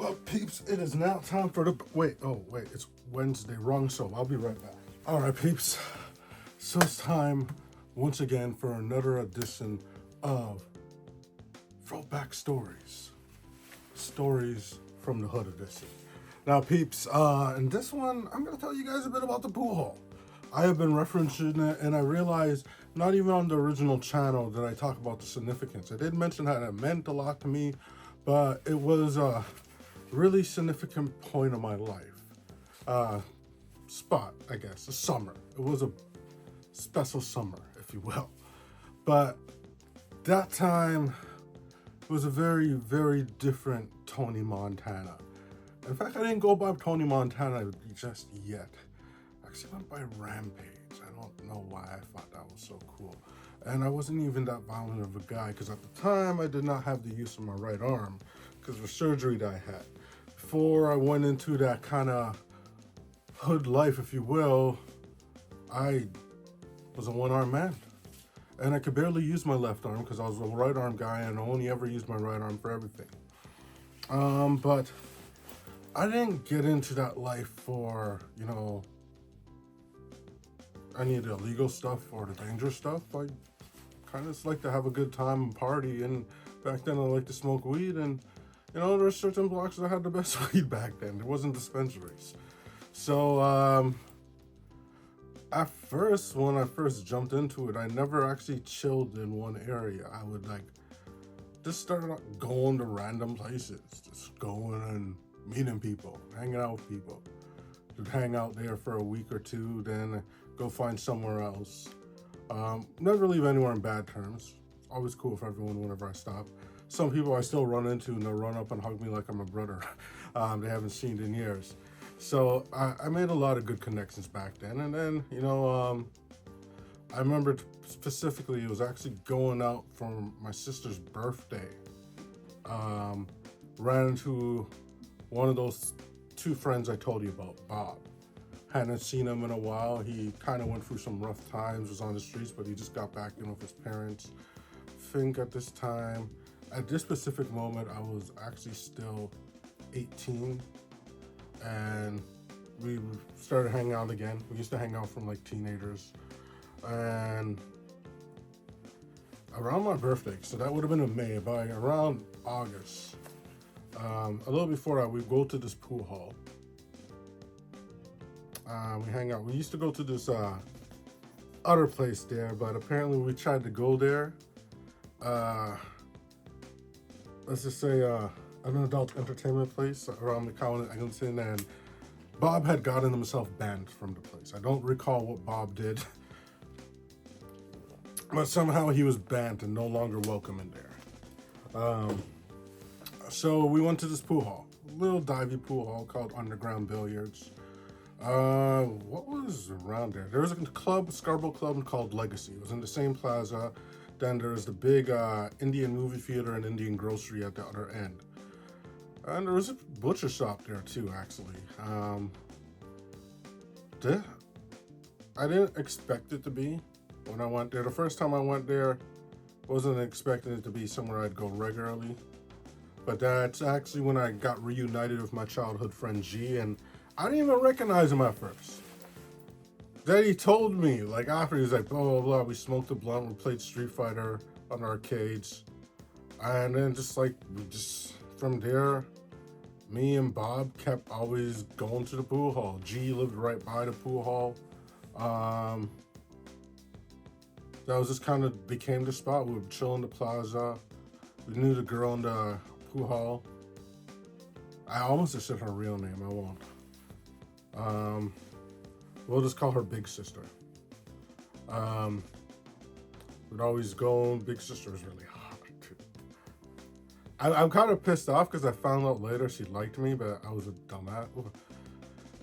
Well, peeps, it is now time for the wait. Oh, wait, it's Wednesday. Wrong show. I'll be right back. All right, peeps. So it's time once again for another edition of Throwback Stories. Stories from the Hood edition. Now, peeps, in this one, I'm going to tell you guys a bit about the pool hall. I have been referencing it, and I realized not even on the original channel did I talk about the significance. I did mention that it meant a lot to me, but it was a really significant point of my life. Spot, I guess, a summer. It was a special summer, if you will. But that time was a very, very different Tony Montana. In fact, I didn't go by Tony Montana just yet. I actually went by Rampage. I don't know why I thought that was so cool. And I wasn't even that violent of a guy because at the time I did not have the use of my right arm because of the surgery that I had. Before I went into that kind of hood life, if you will, I was a one-armed man. And I could barely use my left arm because I was a right arm guy and I only ever used my right arm for everything. But I didn't get into that life for, any of the illegal stuff or the dangerous stuff. I kind of just like to have a good time and party. And back then I liked to smoke weed. And, there were certain blocks that had the best weed back then. There wasn't dispensaries. So, at first, when I first jumped into it, I never actually chilled in one area. I would just start going to random places, just going and meeting people, hanging out with people. Would hang out there for a week or two, then go find somewhere else. Never leave anywhere in bad terms. Always cool with everyone whenever I stop. Some people I still run into and they'll run up and hug me like I'm a brother. They haven't seen in years. So I made a lot of good connections back then. And then, I remember specifically it was actually going out for my sister's birthday. Ran into one of those two friends I told you about, Bob. Hadn't seen him in a while. He kind of went through some rough times, was on the streets, but he just got back in with his parents. Think at this time, at this specific moment, I was actually still 18. And we started hanging out again. We used to hang out from teenagers. And around my birthday, so that would have been in May, by around August, a little before that, we go to this pool hall. We hang out. We used to go to this other place there, but apparently we tried to go there. Let's just say an adult entertainment place around the county, Eglinton, and Bob had gotten himself banned from the place. I don't recall what Bob did, but somehow he was banned and no longer welcome in there. So we went to this pool hall, little divey pool hall called Underground Billiards. What was around there? There was a club, Scarborough Club called Legacy. It was in the same plaza. Then there was the big Indian movie theater and Indian grocery at the other end. And there was a butcher shop there too, actually. I didn't expect it to be when I went there. The first time I went there, wasn't expecting it to be somewhere I'd go regularly. But that's actually when I got reunited with my childhood friend G, and I didn't even recognize him at first. Then he told me, after, he was like, blah, blah, blah. We smoked a blunt, we played Street Fighter on arcades. And then from there, me and Bob kept always going to the pool hall. G lived right by the pool hall. That was just kind of became the spot. We would chill in the plaza. We knew the girl in the pool hall. I almost just said her real name, I won't. We'll just call her Big Sister. We'd always go, Big Sister was really hot too. I'm kind of pissed off because I found out later she liked me, but I was a dumbass.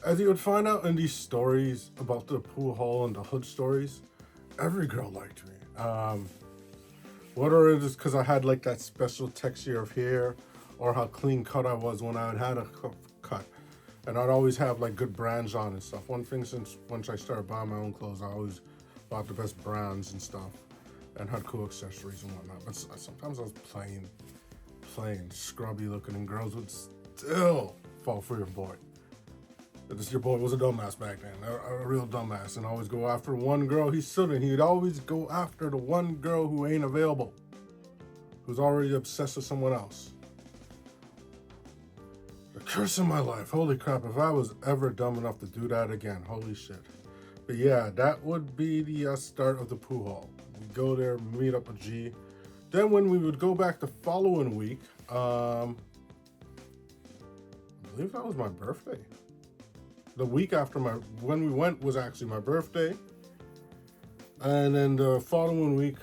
As you would find out in these stories about the pool hall and the hood stories, every girl liked me. Whether it is because I had that special texture of hair or how clean cut I was when I had a cut. And I'd always have good brands on and stuff. One thing once I started buying my own clothes, I always bought the best brands and stuff and had cool accessories and whatnot. But sometimes I was plain scrubby looking and girls would still fall for your boy. This your boy was a dumbass back then, a real dumbass, and always go after one girl he shouldn't. He'd always go after the one girl who ain't available, who's already obsessed with someone else. The curse of my life. Holy crap, if I was ever dumb enough to do that again, holy shit. But yeah, that would be the start of the poo hall. We'd go there, meet up with G. Then when we would go back the following week, I believe that was my birthday. The week after when we went was actually my birthday. And then the following week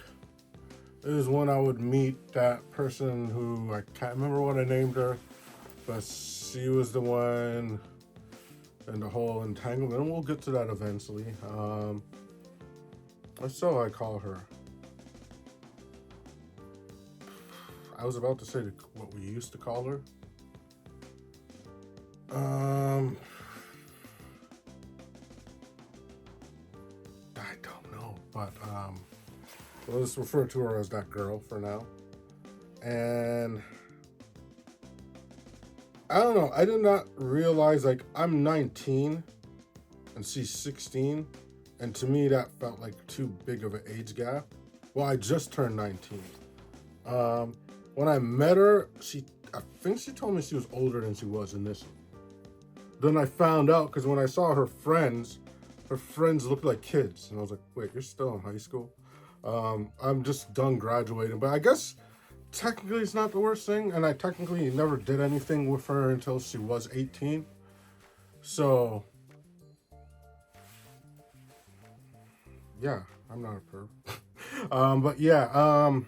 is when I would meet that person who, I can't remember what I named her, but she was the one in the whole entanglement. And we'll get to that eventually. That's so I call her. I was about to say what we used to call her. I don't know, but let's refer to her as that girl for now. And I don't know, I did not realize, like, I'm 19 and she's 16, and to me that felt like too big of an age gap. Well, I just turned 19. When I met her, I think she told me she was older than she was initially. Then I found out, because when I saw her friends looked like kids. And I was like, wait, you're still in high school? I'm just done graduating. But I guess technically it's not the worst thing. And I technically never did anything with her until she was 18. So, yeah, I'm not a perv. But yeah,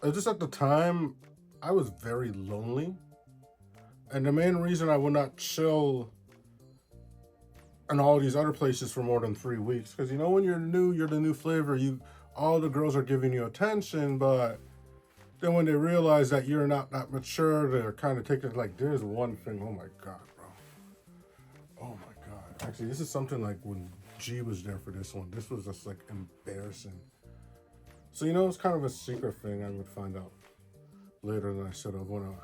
just at the time, I was very lonely. And the main reason I would not chill in all these other places for more than 3 weeks, because when you're new, you're the new flavor. All the girls are giving you attention, but then when they realize that you're not that mature, they're kind of taking it like, there's one thing. Oh my god, bro. Oh my god. Actually, this is something like when G was there for this one. This was just like embarrassing. So it's kind of a secret thing I would find out later than I should have. When a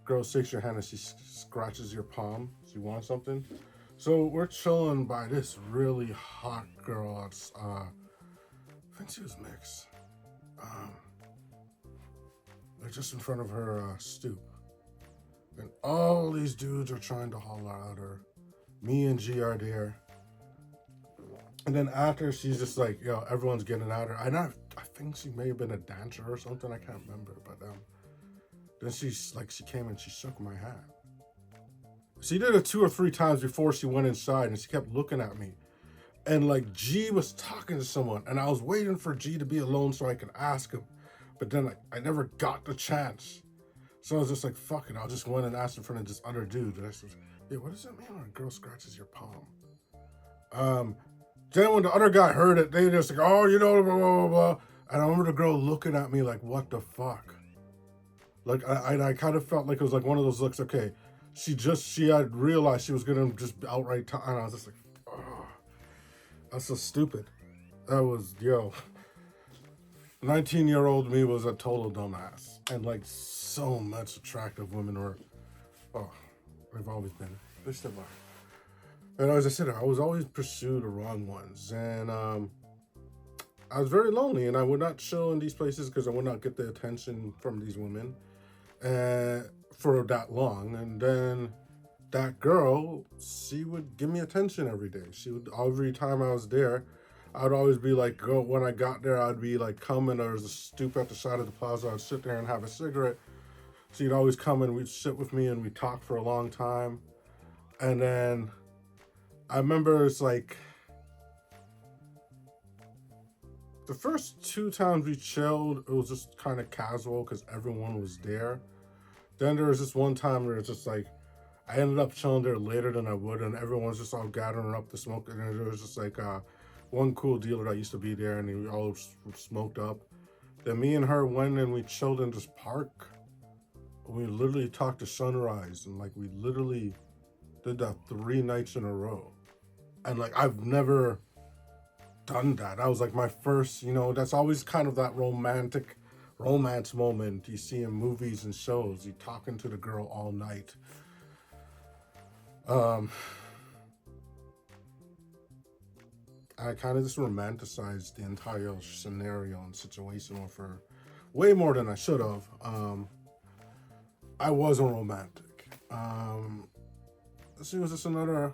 girl shakes your hand and she scratches your palm, she wants something. So we're chilling by this really hot girl. I think she was mixed. They're just in front of her stoop. And all these dudes are trying to holler at her. Me and G are there. And then after, she's just like, everyone's getting at her. And I think she may have been a dancer or something. I can't remember. But then she came and she shook my hand. She did it 2 or 3 times before she went inside, and she kept looking at me. And like G was talking to someone, and I was waiting for G to be alone so I could ask him. But then I never got the chance. So I was just like, fuck it, I'll just go in and ask in front of this other dude. And I said, yeah, what does it mean when a girl scratches your palm? Then when the other guy heard it, they just like, oh, blah, blah, blah, blah. And I remember the girl looking at me like, what the fuck? Like, I kind of felt like it was like one of those looks, okay, she had realized she was going to just outright, and I was just like, oh, that's so stupid. That was, 19-year-old me was a total dumbass. And like, so much attractive women were, they've always been, they still are. And as I said, I was always pursued the wrong ones. And I was very lonely, and I would not chill in these places because I would not get the attention from these women for that long. And then that girl, she would give me attention every day. Every time I was there, I'd always be like, when I got there, I'd be like, coming, there was a stoop at the side of the plaza. I'd sit there and have a cigarette. She'd always come and we'd sit with me and we'd talk for a long time. And then I remember it's like, the first 2 times we chilled, it was just kind of casual because everyone was there. Then there was this one time where it's just like, I ended up chilling there later than I would, and everyone's just all gathering up to smoke. And there was just like one cool dealer that used to be there, and we all smoked up. Then me and her went and we chilled in this park. We literally talked to sunrise, and like we literally did that 3 nights in a row. And like, I've never done that. That was like my first, that's always kind of that romantic romance moment you see in movies and shows. You talking to the girl all night. Um, I kind of just romanticized the entire scenario and situation with her way more than I should have. I wasn't romantic. She was just another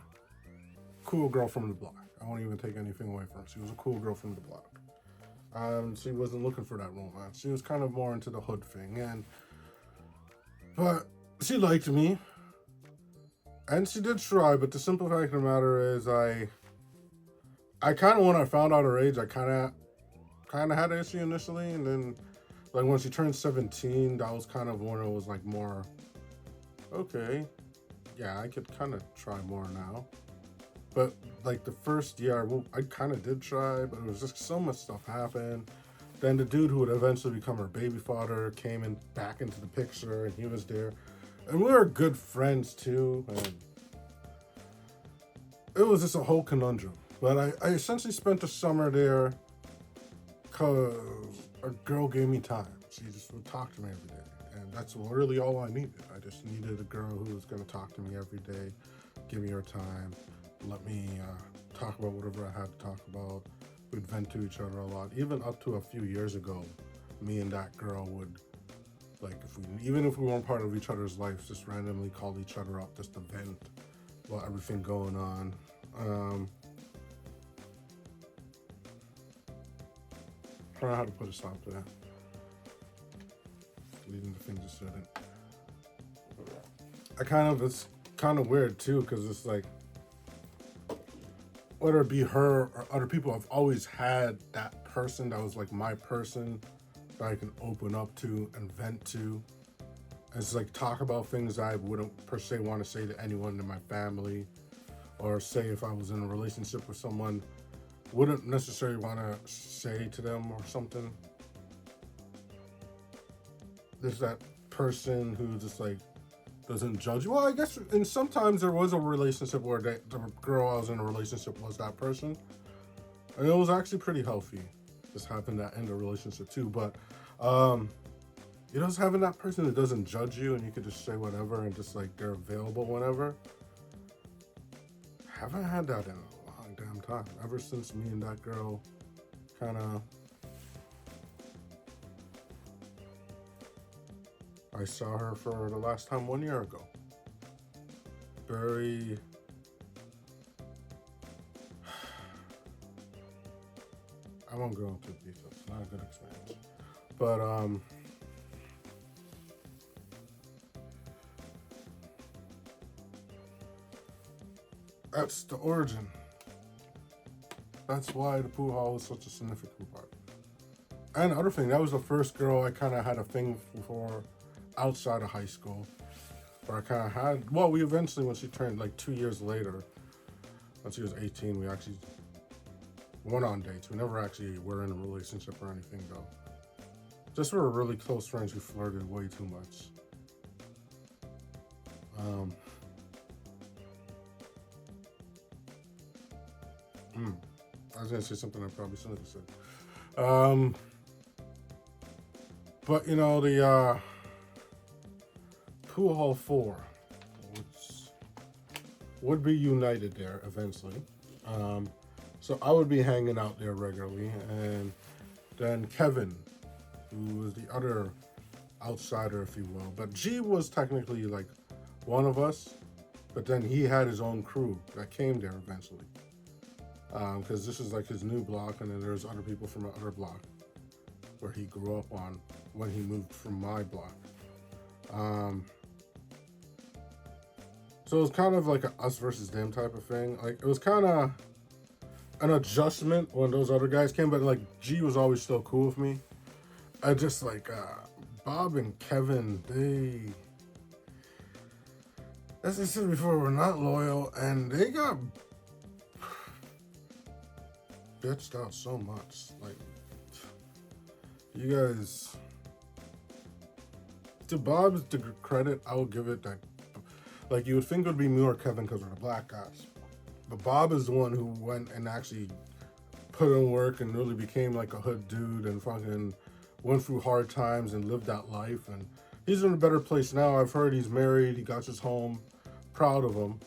cool girl from the block. I won't even take anything away from her. She was a cool girl from the block. She wasn't looking for that romance. She was kind of more into the hood thing, but she liked me, and she did try. But the simple fact of the matter is, I kind of when I found out her age, I kind of had an issue initially, and then like when she turned 17, that was kind of when it was like more okay. Yeah, I could kind of try more now. But like the first year, I kind of did try, but it was just so much stuff happened. Then the dude who would eventually become her baby father came in back into the picture, and he was there, and we were good friends too. And it was just a whole conundrum. But I essentially spent the summer there because a girl gave me time. She just would talk to me every day, and that's really all I needed. I just needed a girl who was going to talk to me every day, give me her time, let me talk about whatever I had to talk about. We'd vent to each other a lot. Even up to a few years ago, me and that girl would, like, even if we weren't part of each other's lives, just randomly call each other up just to vent about everything going on. I don't know how to put a stop to that. Leaving the things just shouldn't. It's kind of weird too, because it's like, whether it be her or other people, I've always had that person that was like my person that I can open up to and vent to. And it's like talk about things I wouldn't per se want to say to anyone in my family, or say if I was in a relationship with someone, wouldn't necessarily want to say to them or something. There's that person who just like doesn't judge you. Well, I guess, and sometimes there was a relationship where the girl I was in a relationship was that person, and it was actually pretty healthy. Just happened to end a relationship too, but just having that person that doesn't judge you and you could just say whatever and just like they're available whenever. Haven't had that in a long damn time. Ever since me and that girl kind of, I saw her for the last time 1 year ago. I won't go into details. It's not a good experience. But that's the origin. That's why the pool hall was such a significant part. And other thing, that was the first girl I kind of had a thing for outside of high school. Or I kind of had, well, we eventually, when she turned like 2 years later, when she was 18, we actually went on dates. We never actually were in a relationship or anything though. Just we were really close friends who flirted way too much. I was gonna say something I probably shouldn't have said. But the Pool Hall 4, which would be united there eventually. So I would be hanging out there regularly, and then Kevin, who was the other outsider, if you will. But G was technically like one of us, but then he had his own crew that came there eventually. Because this is like his new block, and then there's other people from the other block where he grew up on when he moved from my block. So it was kind of like a us versus them type of thing. Like it was kind of an adjustment when those other guys came, but like G was always still cool with me. I just like Bob and Kevin, they, as I said before, were not loyal, and they got bitched out so much. Like, you guys, to Bob's credit, I will give it that. Like, you would think it would be me or Kevin because we're the black guys, but Bob is the one who went and actually put in work and really became like a hood dude and fucking went through hard times and lived that life. And he's in a better place now. I've heard he's married. He got his home. Proud of him.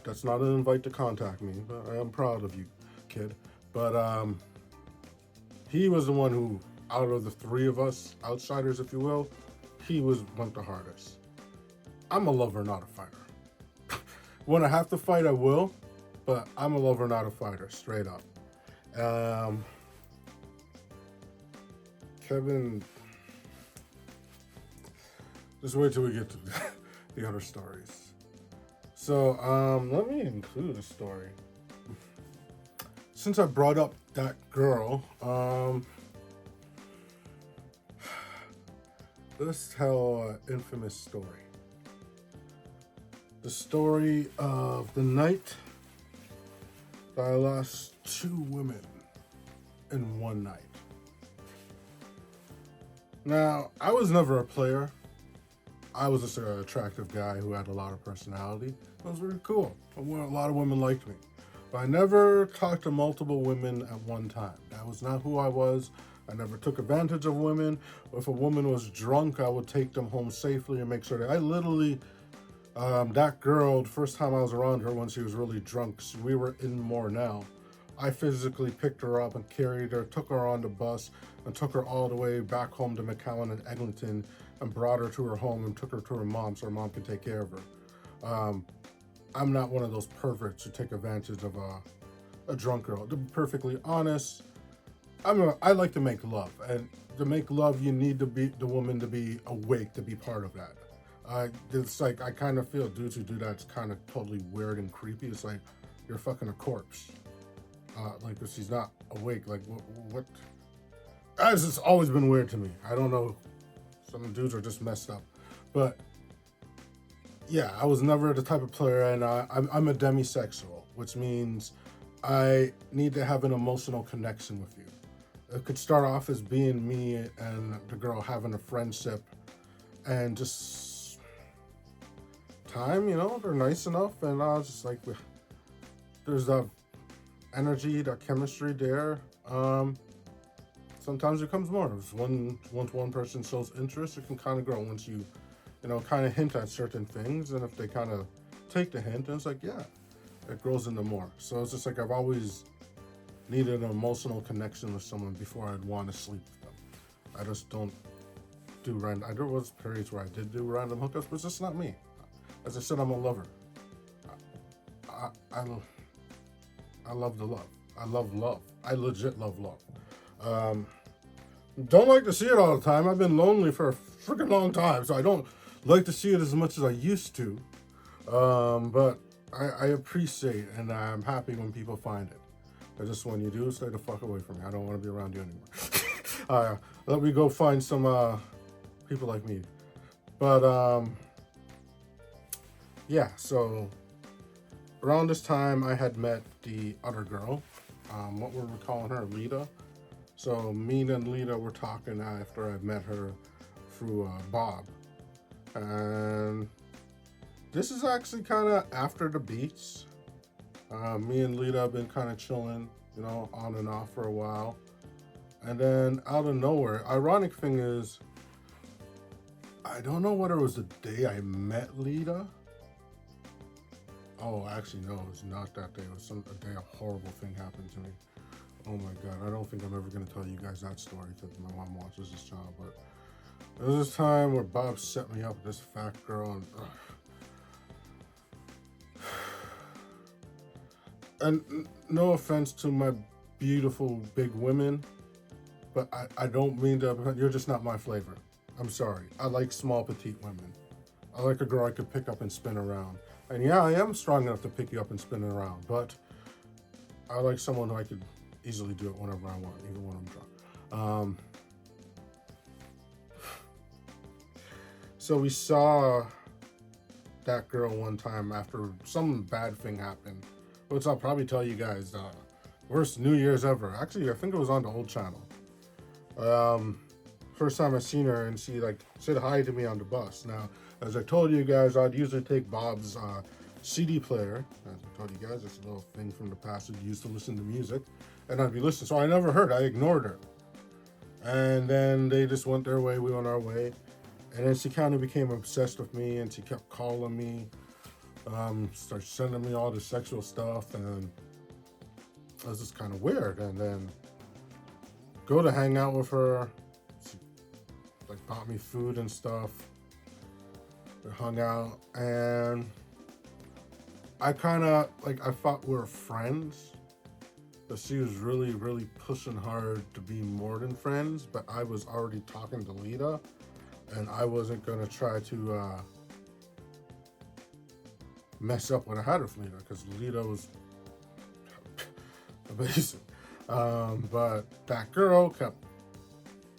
That's not an invite to contact me, but I am proud of you, kid. But he was the one who, out of the three of us, outsiders, if you will, went the hardest. I'm a lover, not a fighter. When I have to fight, I will, but I'm a lover, not a fighter, straight up. Kevin, just wait till we get to the other stories. So, let me include a story. Since I brought up that girl, let's tell an infamous story. The story of the night that I lost 2 women in one night. Now, I was never a player. I was just an attractive guy who had a lot of personality. It was really cool. A lot of women liked me. But I never talked to multiple women at one time. That was not who I was. I never took advantage of women. If a woman was drunk, I would take them home safely and make sure that I literally, that girl, the first time I was around her when she was really drunk, we were in more now. I physically picked her up and carried her, took her on the bus, and took her all the way back home to McAllen and Eglinton and brought her to her home and took her to her mom so her mom could take care of her. I'm not one of those perverts who take advantage of a drunk girl. To be perfectly honest, I like to make love, and to make love, you need the woman to be awake to be part of that. It's like I kind of feel dudes who do that, it's kind of totally weird and creepy. It's like you're fucking a corpse. Like if she's not awake, like what? That's just always been weird to me. I don't know. Some dudes are just messed up, but yeah, I was never the type of player, and I'm a demisexual, which means I need to have an emotional connection with you. It could start off as being me and the girl having a friendship, and just time, they're nice enough, and I was just like, there's that energy, that chemistry there. Sometimes it comes more. Once one person shows interest, it can kind of grow. Once you, kind of hint at certain things, and if they kind of take the hint, and it's like, yeah, it grows into more. So it's just like I've always needed an emotional connection with someone before I'd want to sleep with them. I just don't do random. There was periods where I did do random hookups, but it's just not me. As I said, I'm a lover. I love the love. I love love. I legit love love. Don't like to see it all the time. I've been lonely for a freaking long time, so I don't like to see it as much as I used to. But I appreciate and I'm happy when people find it. But just when you do, stay the fuck away from me. I don't want to be around you anymore. Let me go find some people like me. But yeah, so around this time I had met the other girl. What were we calling her? Lita. So me and Lita were talking after I met her through Bob. And this is actually kind of after the beats. Me and Lita have been kind of chilling, on and off for a while. And then out of nowhere, ironic thing is, I don't know whether it was the day I met Lita. Oh, actually, no, it was not that day. It was a day a horrible thing happened to me. Oh my God, I don't think I'm ever going to tell you guys that story because my mom watches this channel, but there was this time where Bob set me up with this fat girl, and no offense to my beautiful big women, but I don't mean to, you're just not my flavor. I'm sorry. I like small, petite women. I like a girl I could pick up and spin around. And yeah, I am strong enough to pick you up and spin around, but I like someone who I could easily do it whenever I want, even when I'm drunk. So we saw that girl one time after some bad thing happened, which I'll probably tell you guys, worst New Year's ever. Actually, I think it was on the old channel. First time I seen her, and she said hi to me on the bus. Now, as I told you guys, I'd usually take Bob's CD player. As I told you guys, it's a little thing from the past that used to listen to music, and I'd be listening. So I never heard. I ignored her. And then they just went their way, we went our way. And then she kind of became obsessed with me, and she kept calling me, started sending me all this sexual stuff, and it was just kind of weird. And then go to hang out with her, she like bought me food and stuff. We hung out, and I kind of like I thought we were friends, but she was really, really pushing hard to be more than friends. But I was already talking to Lita, and I wasn't gonna try to mess up what I had with Lita because Lita was amazing. But that girl kept,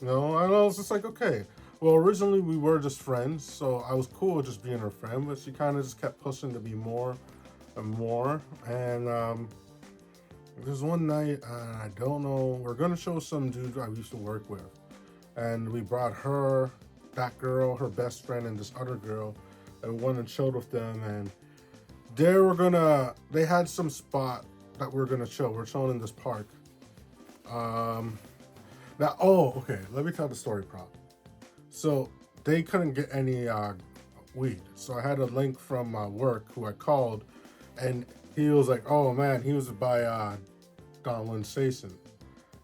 I was just like, okay. Well, originally we were just friends, so I was cool with just being her friend, but she kind of just kept pushing to be more and more. And there's one night, I don't know, we're gonna show some dude I used to work with, and we brought her, that girl, her best friend, and this other girl, and we went and chilled with them, and they had some spot that we're gonna chill. We're chilling in this park. Okay, let me tell the story prop. So they couldn't get any weed, so I had a link from work who I called, and he was like, "Oh man, he was by Donlin Station."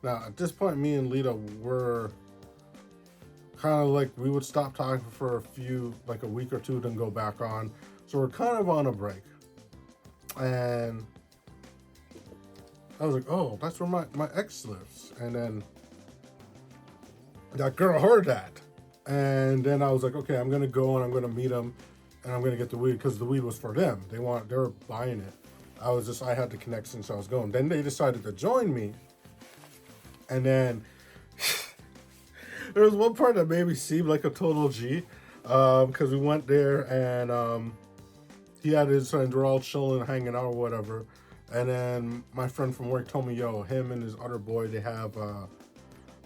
Now at this point, me and Lita were kind of like we would stop talking for a week or two, then go back on. So we're kind of on a break, and I was like, "Oh, that's where my ex lives," and then that girl heard that. And then I was like, okay, I'm gonna go and I'm gonna meet them, and I'm gonna get the weed because the weed was for them. They were buying it. I had the connection, so I was going. Then they decided to join me, and then there was one part that made me seem like a total G, because we went there and he had his friends. We're all chilling, hanging out or whatever, and then my friend from work told me, yo, him and his other boy, they have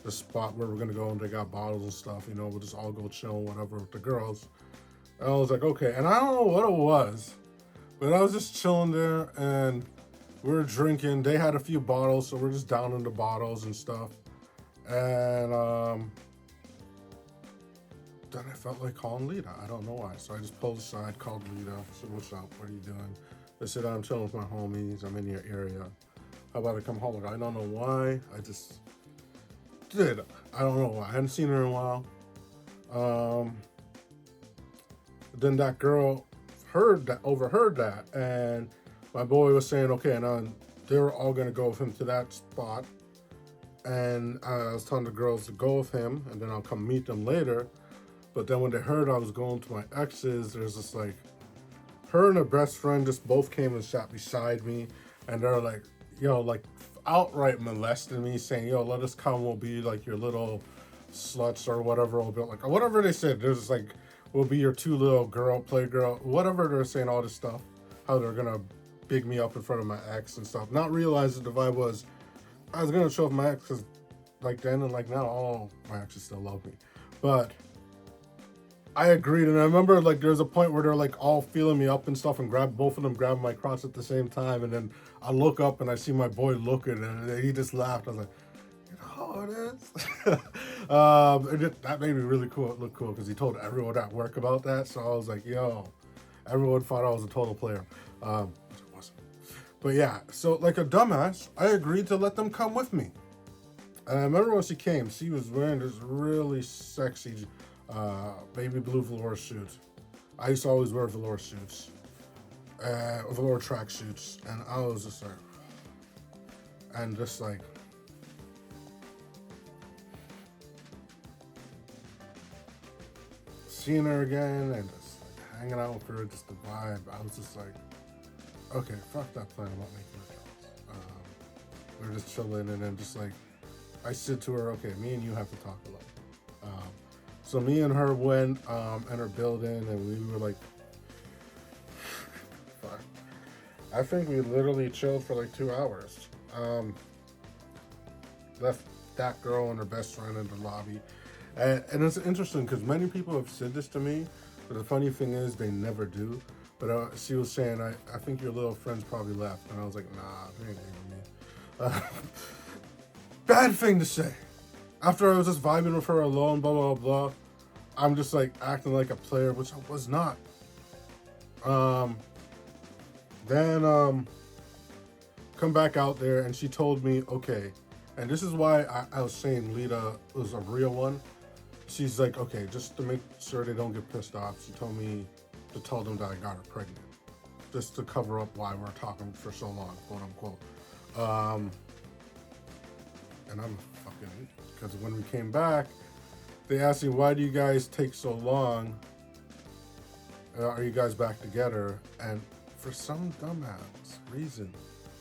the spot where we're gonna go, and they got bottles and stuff, we'll just all go chill, whatever, with the girls. And I was like, okay. And I don't know what it was, but I was just chilling there, and we were drinking. They had a few bottles, so we're just down in the bottles and stuff. And then I felt like calling Lita. I don't know why. So I just pulled aside, called Lita, said, what's up? What are you doing? They said, I'm chilling with my homies. I'm in your area. How about I come home? I don't know why. I just did. I don't know why. I hadn't seen her in a while. Then that girl overheard that, and my boy was saying, okay, and they were all gonna go with him to that spot, and I was telling the girls to go with him, and then I'll come meet them later. But then when they heard I was going to my ex's, there's just like her and her best friend just both came and sat beside me, and they're like, like outright molesting me, saying, yo, let us come, we'll be like your little sluts or whatever, we'll be like, whatever they said. There's just like, we'll be your two little playgirl, whatever they're saying, all this stuff, how they're gonna big me up in front of my ex and stuff, not realizing the vibe was, I was gonna show off my ex, because like then and like now, all my exes still love me. But I agreed, and I remember like there's a point where they're like all feeling me up and stuff, and both of them grabbing my crotch at the same time, and then I look up and I see my boy looking, and he just laughed. I was like, it is. That made me really look cool, because he told everyone at work about that. So I was like, yo, everyone thought I was a total player. Which I wasn't. But yeah, so like a dumbass, I agreed to let them come with me. And I remember when she came, she was wearing this really sexy baby blue velour suit. I used to always wear velour suits, velour track suits, and I was just like, and just like, seeing her again and just like hanging out with her, just the vibe. I was just like, okay, fuck that plan about making her jealous. We were just chilling, and then just like, I said to her, okay, me and you have to talk alone. So me and her went in her building, and we were like, fuck. I think we literally chilled for like 2 hours. Left that girl and her best friend in the lobby. And it's interesting because many people have said this to me, but the funny thing is they never do. But she was saying, I think your little friends probably left. And I was like, nah, they ain't leaving me. Bad thing to say. After I was just vibing with her alone, blah, blah, blah, I'm just like acting like a player, which I was not. Then come back out there and she told me, okay, and this is why I was saying Lita was a real one. She's like, okay, just to make sure they don't get pissed off, she told me to tell them that I got her pregnant. Just to cover up why we're talking for so long, quote unquote. And I'm fucking, because when we came back, they asked me, why do you guys take so long? Are you guys back together? And for some dumbass reason,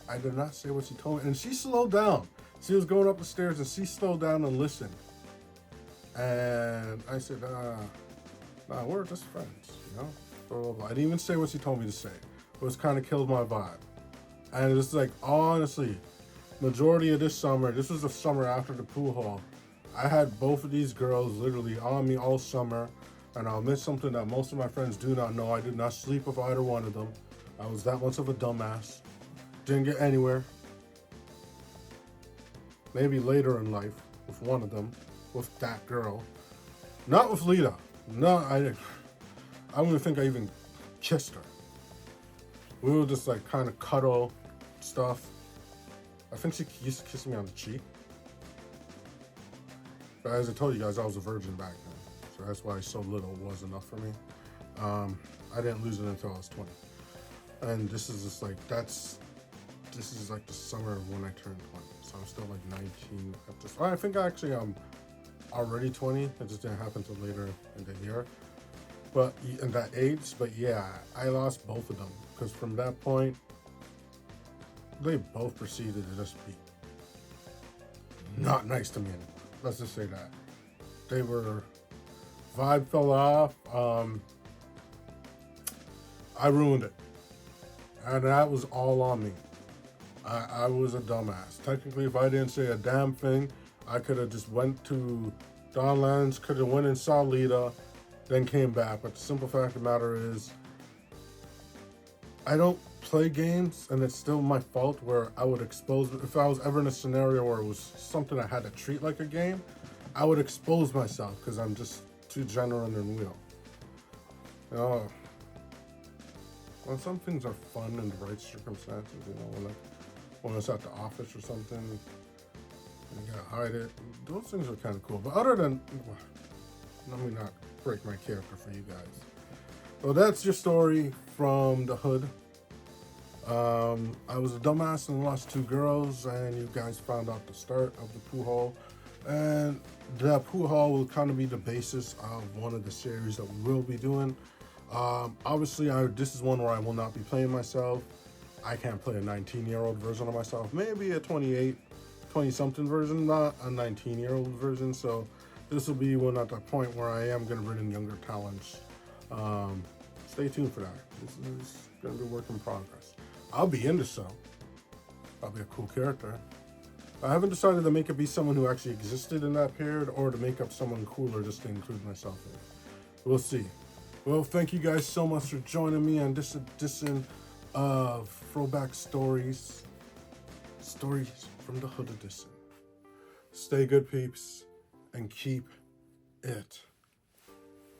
I did not say what she told me. And she slowed down. She was going up the stairs and she slowed down and listened. And I said, nah, we're just friends, you know? Blah, blah, blah. I didn't even say what she told me to say. It was kind of killed my vibe. And it's like, honestly, majority of this summer, this was the summer after the pool hall, I had both of these girls literally on me all summer. And I'll admit something that most of my friends do not know. I did not sleep with either one of them. I was that much of a dumbass. Didn't get anywhere. Maybe later in life with one of them, with that girl. Not with Lita. No, I don't even think I even kissed her. We were just like kind of cuddle stuff. I think she used to kiss me on the cheek. But as I told you guys, I was a virgin back then. So that's why so little was enough for me. I didn't lose it until I was 20. And this is just like, this is like the summer of when I turned 20. So I'm still like 19 at this. I think actually I'm already 20. It just didn't happen until later in the year. But in that age, but yeah, I lost both of them. Because from that point, they both proceeded to just be not nice to me anymore. Let's just say that. They were, vibe fell off. I ruined it. And that was all on me. I was a dumbass. Technically, if I didn't say a damn thing, I could have just went to Donlands, could have went and saw Lita, then came back. But the simple fact of the matter is, I don't play games, and it's still my fault where I would expose, if I was ever in a scenario where it was something I had to treat like a game, I would expose myself because I'm just too genuine and real. You know, well, some things are fun in the right circumstances, you know, when it's at the office or something, and you gotta hide it. Those things are kind of cool. But other than, let me not break my character for you guys. Well, that's your story from the hood. I was a dumbass and lost 2 girls, and you guys found out the start of the pool hall. And the pool hall will kind of be the basis of one of the series that we will be doing. Obviously, this is one where I will not be playing myself. I can't play a 19-year-old version of myself. Maybe a 20-something version, not a 19-year-old version. So this will be one at the point where I am going to bring in younger talents. Stay tuned for that. This is going to be a work in progress. I'll be in the show. I'll be a cool character. I haven't decided to make it be someone who actually existed in that period or to make up someone cooler just to include myself in it. We'll see. Well, thank you guys so much for joining me on this edition of Throwback Stories. Stories from the Hood edition. Stay good, peeps, and keep it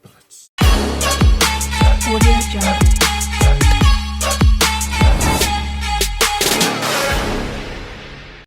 blitz. Audio Jungle.